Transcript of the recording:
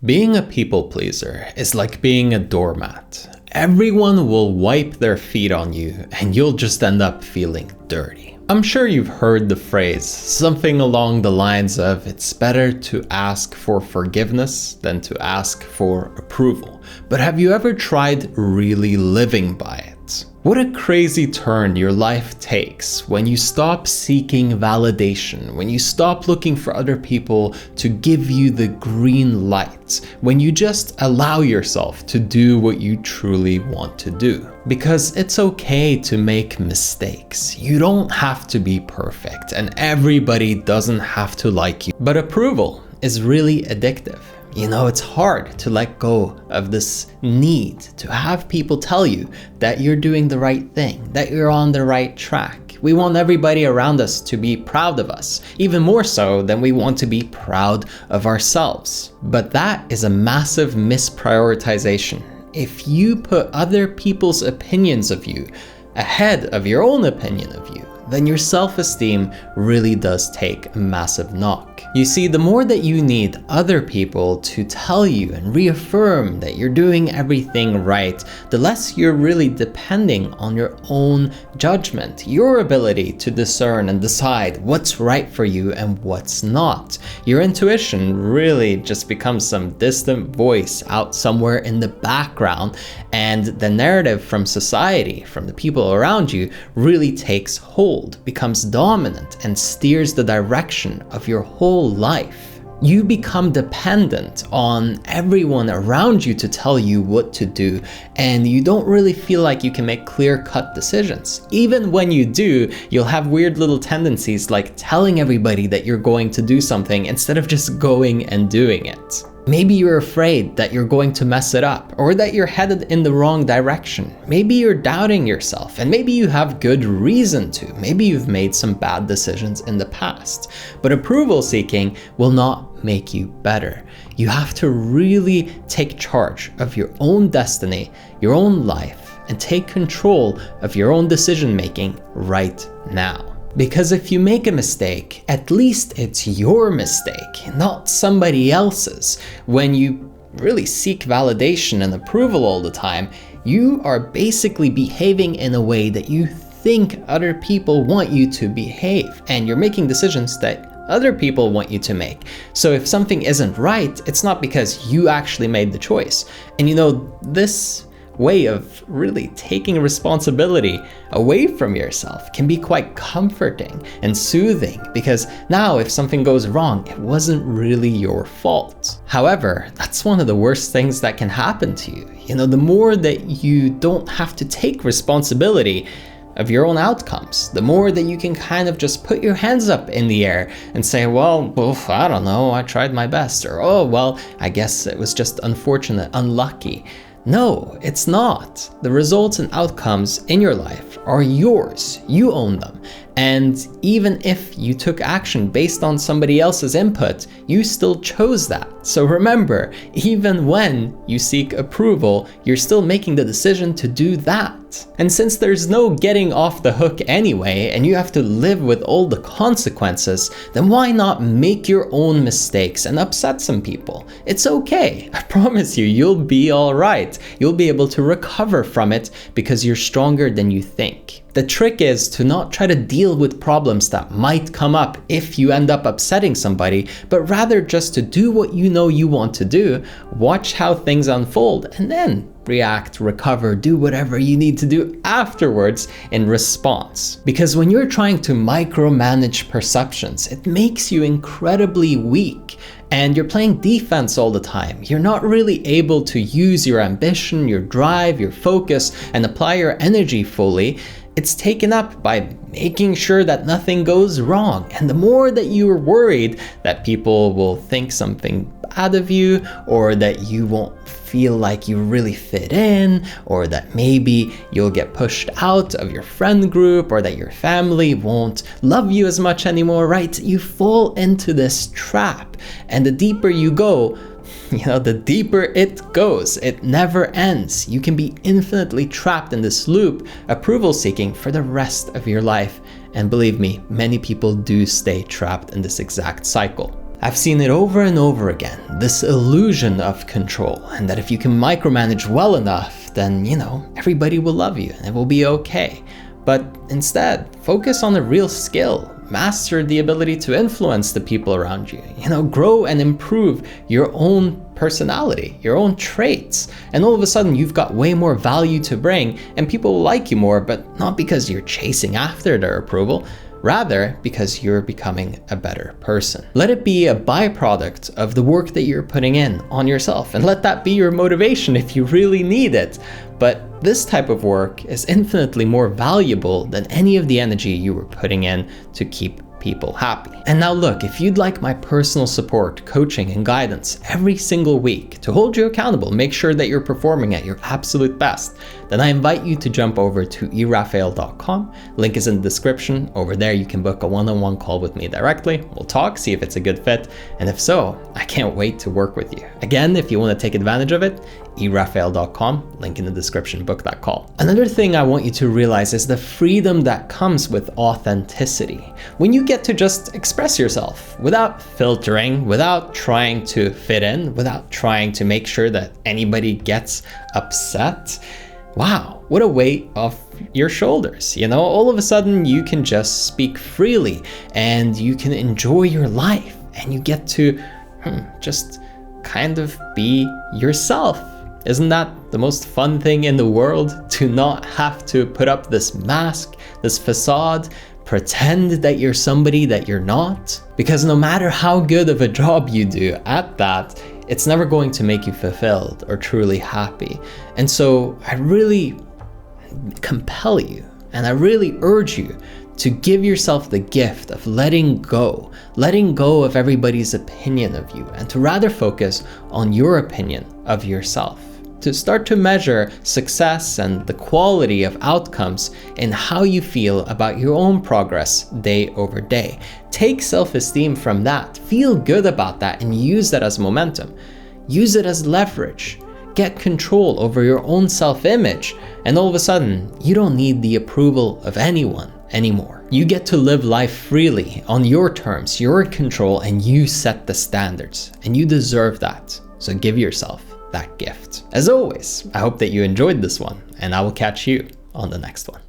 Being a people pleaser is like being a doormat. Everyone will wipe their feet on you and you'll just end up feeling dirty. I'm sure you've heard the phrase, something along the lines of it's better to ask for forgiveness than to ask for approval. But have you ever tried really living by it? What a crazy turn your life takes when you stop seeking validation, when you stop looking for other people to give you the green light, when you just allow yourself to do what you truly want to do. Because it's okay to make mistakes. You don't have to be perfect, and everybody doesn't have to like you. But approval is really addictive. You know, it's hard to let go of this need to have people tell you that you're doing the right thing, that you're on the right track. We want everybody around us to be proud of us, even more so than we want to be proud of ourselves. But that is a massive misprioritization. If you put other people's opinions of you ahead of your own opinion of you, then your self-esteem really does take a massive knock. You see, the more that you need other people to tell you and reaffirm that you're doing everything right, the less you're really depending on your own judgment, your ability to discern and decide what's right for you and what's not. Your intuition really just becomes some distant voice out somewhere in the background, and the narrative from society, from the people around you, really takes hold, becomes dominant, and steers the direction of your whole life. You become dependent on everyone around you to tell you what to do, and you don't really feel like you can make clear-cut decisions. Even when you do, you'll have weird little tendencies like telling everybody that you're going to do something instead of just going and doing it. Maybe you're afraid that you're going to mess it up, or that you're headed in the wrong direction. Maybe you're doubting yourself, and maybe you have good reason to. Maybe you've made some bad decisions in the past. But approval seeking will not make you better. You have to really take charge of your own destiny, your own life, and take control of your own decision making right now. Because if you make a mistake, at least it's your mistake, not somebody else's. When you really seek validation and approval all the time, you are basically behaving in a way that you think other people want you to behave, and you're making decisions that other people want you to make. So if something isn't right, it's not because you actually made the choice. And you know, this way of really taking responsibility away from yourself can be quite comforting and soothing, because now if something goes wrong, it wasn't really your fault. However, that's one of the worst things that can happen to you. You know, the more that you don't have to take responsibility of your own outcomes, the more that you can kind of just put your hands up in the air and say, well, I don't know, I tried my best, or oh, well, I guess it was just unfortunate, unlucky. No, it's not. The results and outcomes in your life are yours. You own them. And even if you took action based on somebody else's input, you still chose that. So remember, even when you seek approval, you're still making the decision to do that. And since there's no getting off the hook anyway, and you have to live with all the consequences, then why not make your own mistakes and upset some people? It's okay. I promise you, you'll be all right. You'll be able to recover from it because you're stronger than you think. The trick is to not try to deal with problems that might come up if you end up upsetting somebody, but rather just to do what you know you want to do, watch how things unfold, and then react, recover, do whatever you need to do afterwards in response. Because when you're trying to micromanage perceptions, it makes you incredibly weak. And you're playing defense all the time. You're not really able to use your ambition, your drive, your focus, and apply your energy fully. It's taken up by making sure that nothing goes wrong. And the more that you're worried that people will think something bad of you, or that you won't feel like you really fit in, or that maybe you'll get pushed out of your friend group, or that your family won't love you as much anymore, right? You fall into this trap. And the deeper you go, the deeper it goes. It never ends. You can be infinitely trapped in this loop, approval seeking, for the rest of your life. And believe me, many people do stay trapped in this exact cycle. I've seen it over and over again, this illusion of control, and that if you can micromanage well enough, then, everybody will love you and it will be okay. But instead, focus on a real skill. Master the ability to influence the people around you. Grow and improve your own personality, your own traits. And all of a sudden, you've got way more value to bring, and people will like you more, but not because you're chasing after their approval, rather because you're becoming a better person. Let it be a byproduct of the work that you're putting in on yourself, and let that be your motivation if you really need it. But this type of work is infinitely more valuable than any of the energy you were putting in to keep people happy. And now look, if you'd like my personal support, coaching, and guidance every single week to hold you accountable, make sure that you're performing at your absolute best, then I invite you to jump over to erafael.com. Link is in the description. Over there, you can book a one-on-one call with me directly. We'll talk, see if it's a good fit. And if so, I can't wait to work with you. Again, if you want to take advantage of it, erafael.com, link in the description, book that call. Another thing I want you to realize is the freedom that comes with authenticity. When you get to just express yourself without filtering, without trying to fit in, without trying to make sure that anybody gets upset, wow, what a weight off your shoulders. All of a sudden you can just speak freely and you can enjoy your life, and you get to just kind of be yourself. Isn't that the most fun thing in the world? To not have to put up this mask, this facade, pretend that you're somebody that you're not. Because no matter how good of a job you do at that, it's never going to make you fulfilled or truly happy. And so I really compel you, and I really urge you to give yourself the gift of letting go of everybody's opinion of you, and to rather focus on your opinion of yourself. To start to measure success and the quality of outcomes in how you feel about your own progress day over day. Take self-esteem from that, feel good about that, and use that as momentum. Use it as leverage. Get control over your own self-image, and all of a sudden, you don't need the approval of anyone anymore. You get to live life freely on your terms, your control, and you set the standards, and you deserve that. So give yourself that gift. As always, I hope that you enjoyed this one, and I will catch you on the next one.